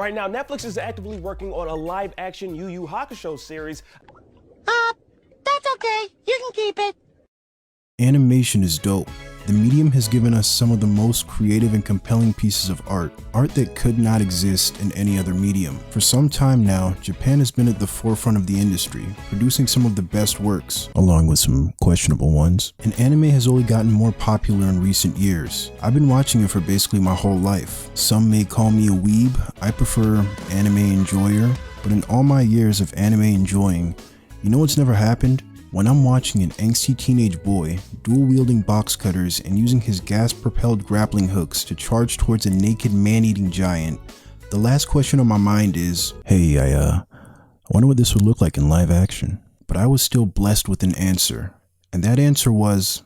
Right now, Netflix is actively working on a live-action Yu Yu Hakusho series. That's okay. You can keep it. Animation is dope. The medium has given us some of the most creative and compelling pieces of art that could not exist in any other medium. For some time now, Japan has been at the forefront of the industry, producing some of the best works, along with some questionable ones. And anime has only gotten more popular in recent years. I've been watching it for basically my whole life. Some may call me a weeb, I prefer anime enjoyer, but in all my years of anime enjoying, you know what's never happened? When I'm watching an angsty teenage boy dual-wielding box cutters and using his gas-propelled grappling hooks to charge towards a naked man-eating giant, the last question on my mind is, hey, I wonder what this would look like in live action. But I was still blessed with an answer, and that answer was...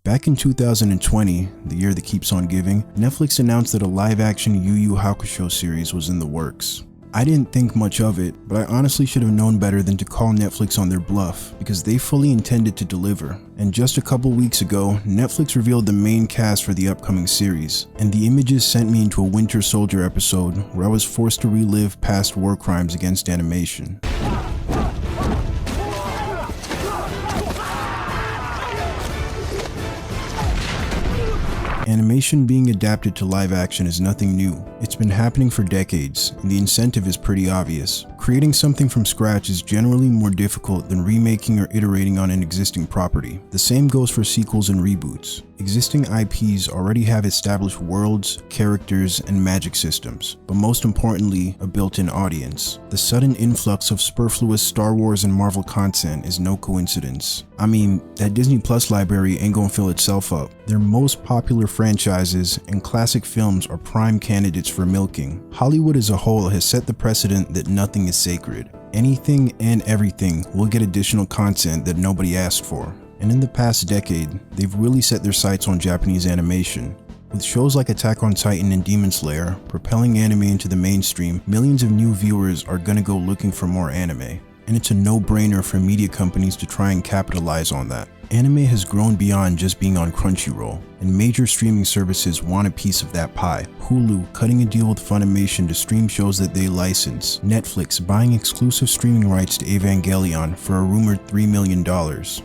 Back in 2020, the year that keeps on giving, Netflix announced that a live-action Yu Yu Hakusho series was in the works. I didn't think much of it, but I honestly should have known better than to call Netflix on their bluff, because they fully intended to deliver. And just a couple weeks ago, Netflix revealed the main cast for the upcoming series, and the images sent me into a Winter Soldier episode where I was forced to relive past war crimes against animation. Animation being adapted to live action is nothing new. It's been happening for decades, and the incentive is pretty obvious. Creating something from scratch is generally more difficult than remaking or iterating on an existing property. The same goes for sequels and reboots. Existing IPs already have established worlds, characters, and magic systems, but most importantly, a built-in audience. The sudden influx of superfluous Star Wars and Marvel content is no coincidence. I mean, that Disney Plus library ain't gonna fill itself up. Their most popular franchises and classic films are prime candidates for milking. Hollywood as a whole has set the precedent that nothing is sacred. Anything and everything will get additional content that nobody asked for. And in the past decade, they've really set their sights on Japanese animation. With shows like Attack on Titan and Demon Slayer propelling anime into the mainstream, millions of new viewers are gonna go looking for more anime. And it's a no-brainer for media companies to try and capitalize on that. Anime has grown beyond just being on Crunchyroll, and major streaming services want a piece of that pie. Hulu cutting a deal with Funimation to stream shows that they license. Netflix buying exclusive streaming rights to Evangelion for a rumored $3 million.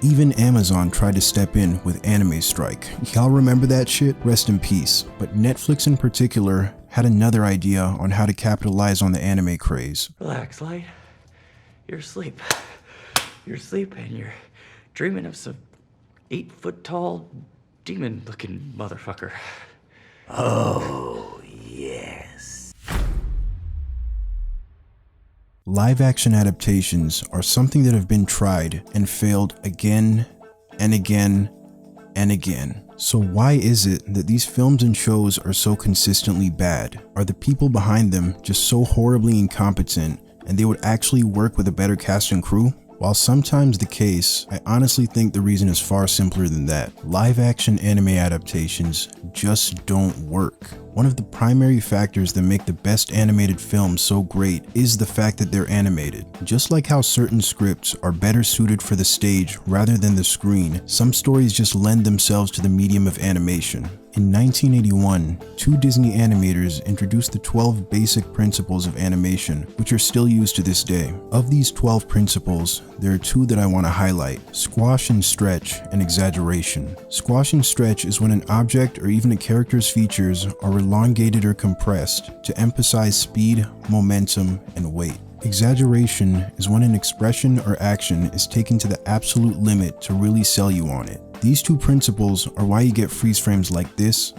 Even Amazon tried to step in with Anime Strike. Y'all remember that shit? Rest in peace. But Netflix in particular had another idea on how to capitalize on the anime craze. Relax, Light. You're asleep. You're asleep and you're dreaming of some 8-foot-tall, demon-looking motherfucker. Oh, yes. Live-action adaptations are something that have been tried and failed again and again and again. So why is it that these films and shows are so consistently bad? Are the people behind them just so horribly incompetent and they would actually work with a better cast and crew? While sometimes the case, I honestly think the reason is far simpler than that. Live-action anime adaptations just don't work. One of the primary factors that make the best animated films so great is the fact that they're animated. Just like how certain scripts are better suited for the stage rather than the screen, some stories just lend themselves to the medium of animation. In 1981, two Disney animators introduced the 12 basic principles of animation, which are still used to this day. Of these 12 principles, there are two that I want to highlight: squash and stretch, and exaggeration. Squash and stretch is when an object or even a character's features are elongated or compressed to emphasize speed, momentum, and weight. Exaggeration is when an expression or action is taken to the absolute limit to really sell you on it. These two principles are why you get freeze frames like this,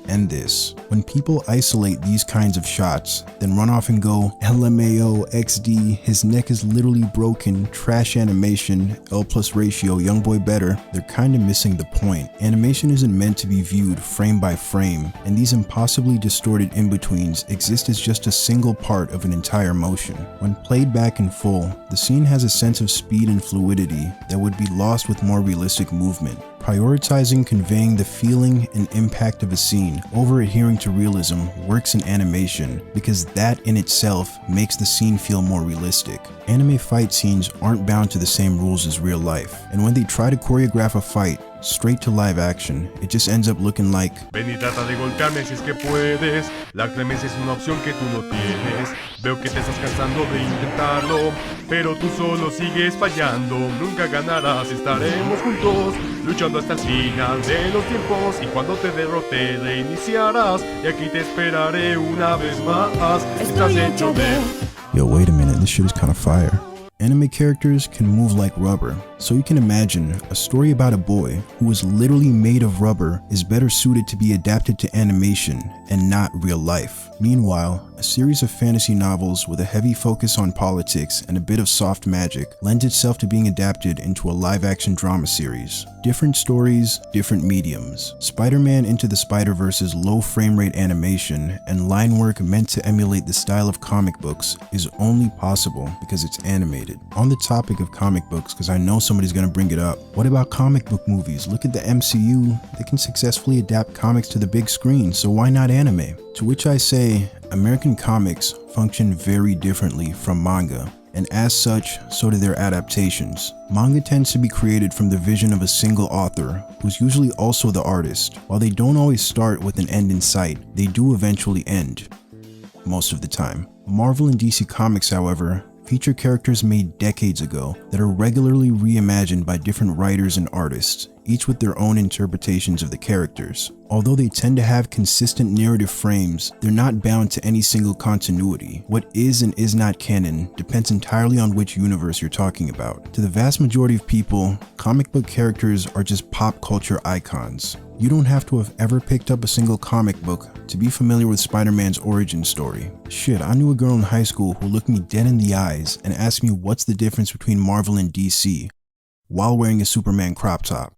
and this. When people isolate these kinds of shots, then run off and go LMAO XD, his neck is literally broken, trash animation, L+ ratio, young boy better, they're kinda missing the point. Animation isn't meant to be viewed frame by frame, and these impossibly distorted in-betweens exist as just a single part of an entire motion. When played back in full, the scene has a sense of speed and fluidity that would be lost with more realistic movement. Prioritizing conveying the feeling and impact of a scene over adhering to realism works in animation because that in itself makes the scene feel more realistic. Anime fight scenes aren't bound to the same rules as real life, and when they try to choreograph a fight straight to live action, it just ends up looking like Ven y trata de golpearme si es que puedes. La clemencia es una opción que tú no tienes. Veo que te estás cansando de intentarlo, pero tú solo sigues fallando. Nunca ganarás, estaremos juntos, luchando hasta el final de los tiempos. Y cuando te derrote, reiniciarás. Y aquí te esperaré una vez más. Estás hecho de... yo, wait a minute, this shit is kinda fire. Anime characters can move like rubber, so you can imagine a story about a boy who is literally made of rubber is better suited to be adapted to animation and not real life. Meanwhile, a series of fantasy novels with a heavy focus on politics and a bit of soft magic lends itself to being adapted into a live-action drama series. Different stories, different mediums. Spider-Man Into the Spider-Verse's low frame rate animation and line work meant to emulate the style of comic books is only possible because it's animated. On the topic of comic books, because I know somebody's gonna bring it up, what about comic book movies? Look at the MCU, they can successfully adapt comics to the big screen, so why not anime? To which I say, American comics function very differently from manga, and as such, so do their adaptations. Manga tends to be created from the vision of a single author, who's usually also the artist. While they don't always start with an end in sight, they do eventually end, most of the time. Marvel and DC Comics, however, feature characters made decades ago that are regularly reimagined by different writers and artists, each with their own interpretations of the characters. Although they tend to have consistent narrative frames, they're not bound to any single continuity. What is and is not canon depends entirely on which universe you're talking about. To the vast majority of people, comic book characters are just pop culture icons. You don't have to have ever picked up a single comic book to be familiar with Spider-Man's origin story. Shit, I knew a girl in high school who looked me dead in the eyes and asked me what's the difference between Marvel and DC while wearing a Superman crop top.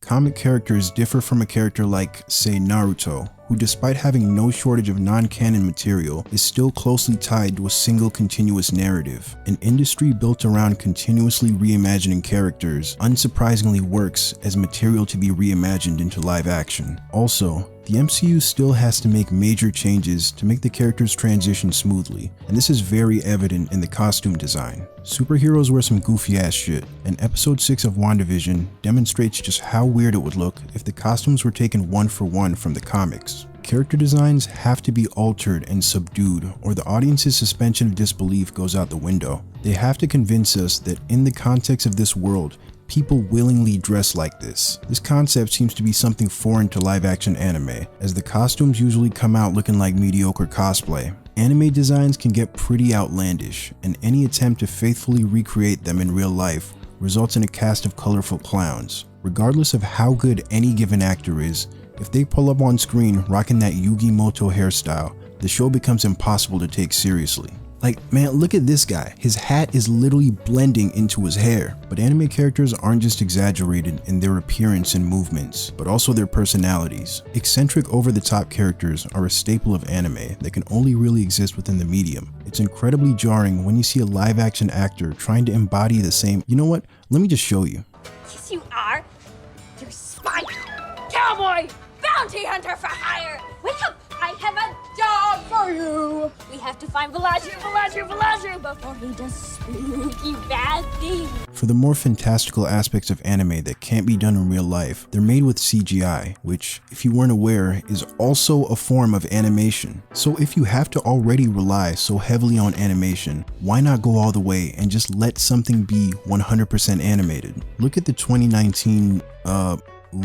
Comic characters differ from a character like, say, Naruto, who despite having no shortage of non-canon material, is still closely tied to a single continuous narrative. An industry built around continuously reimagining characters unsurprisingly works as material to be reimagined into live action. Also, the MCU still has to make major changes to make the characters transition smoothly, and this is very evident in the costume design. Superheroes wear some goofy ass shit, and episode 6 of WandaVision demonstrates just how weird it would look if the costumes were taken one for one from the comics. Character designs have to be altered and subdued, or the audience's suspension of disbelief goes out the window. They have to convince us that in the context of this world, people willingly dress like this. This concept seems to be something foreign to live-action anime, as the costumes usually come out looking like mediocre cosplay. Anime designs can get pretty outlandish, and any attempt to faithfully recreate them in real life results in a cast of colorful clowns. Regardless of how good any given actor is, if they pull up on screen rocking that Yugi Moto hairstyle, the show becomes impossible to take seriously. Like, man, look at this guy. His hat is literally blending into his hair. But anime characters aren't just exaggerated in their appearance and movements, but also their personalities. Eccentric, over-the-top characters are a staple of anime that can only really exist within the medium. It's incredibly jarring when you see a live-action actor trying to embody the same. You know what? Let me just show you. Yes, you are. You're Spike, cowboy, bounty hunter for hire. Wake up! I have a job for you. We have to find Velazio before he does spooky bad things. For the more fantastical aspects of anime that can't be done in real life, they're made with CGI, which, if you weren't aware, is also a form of animation. So if you have to already rely so heavily on animation, why not go all the way and just let something be 100% animated? Look at the 2019,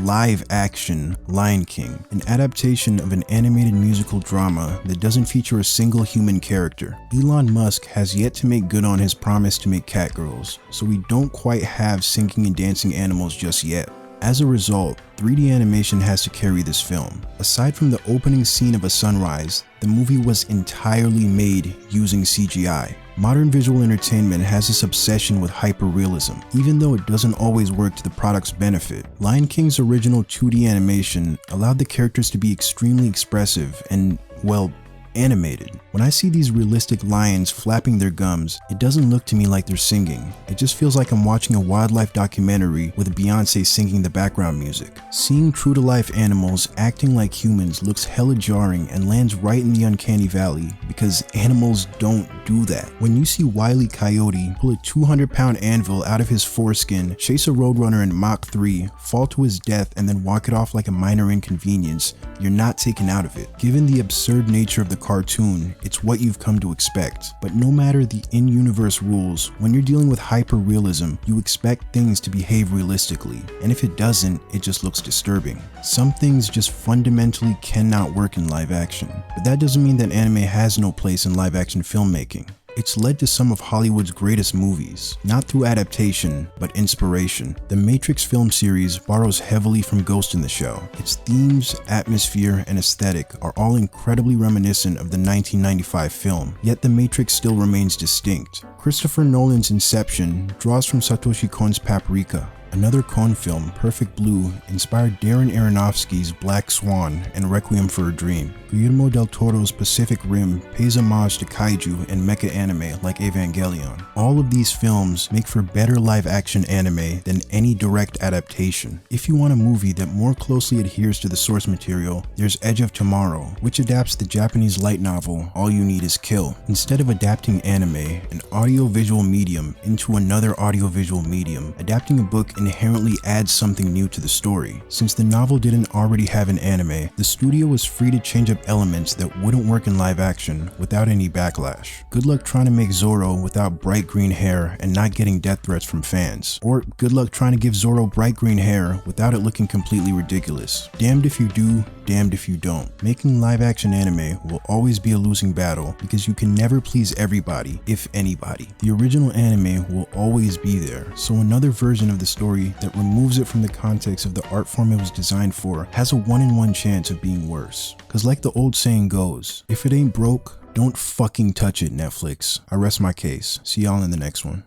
live action Lion King, an adaptation of an animated musical drama that doesn't feature a single human character. Elon Musk has yet to make good on his promise to make catgirls, so we don't quite have singing and dancing animals just yet. As a result, 3D animation has to carry this film. Aside from the opening scene of a sunrise, the movie was entirely made using CGI. Modern visual entertainment has this obsession with hyperrealism, even though it doesn't always work to the product's benefit. Lion King's original 2D animation allowed the characters to be extremely expressive and, well, animated. When I see these realistic lions flapping their gums, it doesn't look to me like they're singing. It just feels like I'm watching a wildlife documentary with Beyonce singing the background music. Seeing true-to-life animals acting like humans looks hella jarring and lands right in the uncanny valley because animals don't do that. When you see Wile E. Coyote pull a 200-pound anvil out of his foreskin, chase a roadrunner in Mach 3, fall to his death, and then walk it off like a minor inconvenience, you're not taken out of it. Given the absurd nature of the cartoon, it's what you've come to expect. But no matter the in-universe rules, when you're dealing with hyper-realism, you expect things to behave realistically, and if it doesn't, it just looks disturbing. Some things just fundamentally cannot work in live action, but that doesn't mean that anime has no place in live action filmmaking. It's led to some of Hollywood's greatest movies, not through adaptation, but inspiration. The Matrix film series borrows heavily from Ghost in the Shell. Its themes, atmosphere, and aesthetic are all incredibly reminiscent of the 1995 film, yet The Matrix still remains distinct. Christopher Nolan's Inception draws from Satoshi Kon's Paprika. Another Kon film, Perfect Blue, inspired Darren Aronofsky's Black Swan and Requiem for a Dream. Guillermo del Toro's Pacific Rim pays homage to kaiju and mecha anime like Evangelion. All of these films make for better live-action anime than any direct adaptation. If you want a movie that more closely adheres to the source material, there's Edge of Tomorrow, which adapts the Japanese light novel All You Need Is Kill. Instead of adapting anime, an audiovisual medium, into another audiovisual medium, adapting a book inherently adds something new to the story. Since the novel didn't already have an anime, the studio was free to change up elements that wouldn't work in live action without any backlash. Good luck trying to make Zoro without bright green hair and not getting death threats from fans. Or good luck trying to give Zoro bright green hair without it looking completely ridiculous. Damned if you do, damned if you don't. Making live action anime will always be a losing battle because you can never please everybody, if anybody. The original anime will always be there, so another version of the story that removes it from the context of the art form it was designed for has a 1 in 1 chance of being worse. Cause like the old saying goes, if it ain't broke, don't fucking touch it, Netflix. I rest my case. See y'all in the next one.